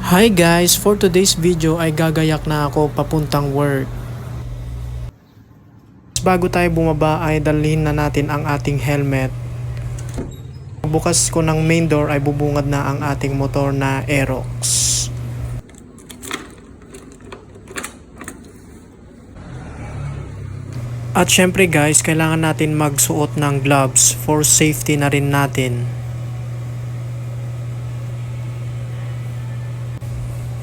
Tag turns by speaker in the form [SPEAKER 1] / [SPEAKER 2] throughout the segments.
[SPEAKER 1] Hi guys! For today's video ay gagayak na ako papuntang work. Bago tayo bumaba ay dalhin na natin ang ating helmet. Bukas ko ng main door ay bubungad na ang ating motor na Aerox. At syempre guys, kailangan natin magsuot ng gloves for safety na rin natin.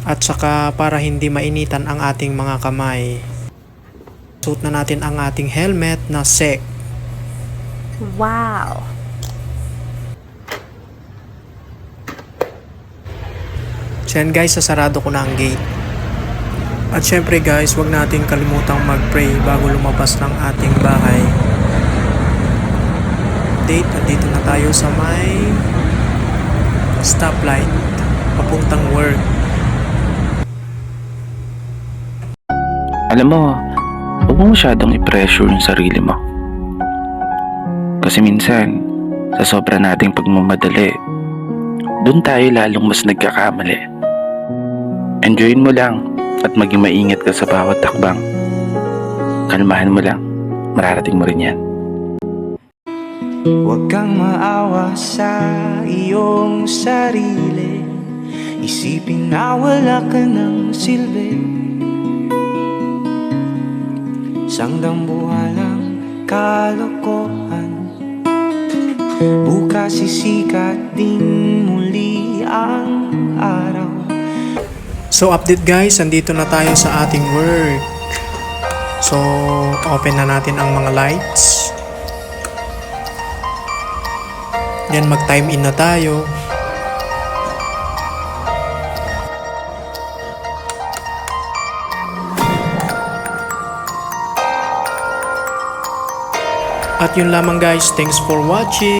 [SPEAKER 1] At saka para hindi mainitan ang ating mga kamay. Suot na natin ang ating helmet na SEC.
[SPEAKER 2] Wow!
[SPEAKER 1] So yan guys, sasarado ko na ang gate. At syempre guys, wag natin kalimutang mag-pray bago lumabas ng ating bahay. Date, nandito na tayo sa may stoplight papuntang work.
[SPEAKER 3] Alam mo, huwag mo masyadong i-pressure yung sarili mo. Kasi minsan, sa sobra nating pagmamadali, dun tayo lalong mas nagkakamali. Enjoyin mo lang at maging maingat ka sa bawat takbang. Kalmahan mo lang, mararating mo rin yan.
[SPEAKER 4] Huwag kang maawa sa iyong sarili. Isipin na wala ka ng silbi. Sangdambuhalang kalokohan. Bukas sisikat din muli ang araw.
[SPEAKER 1] So update guys, andito na tayo sa ating work. So open na natin ang mga lights. Yan, mag time in na tayo. At yun lamang guys, thanks for watching.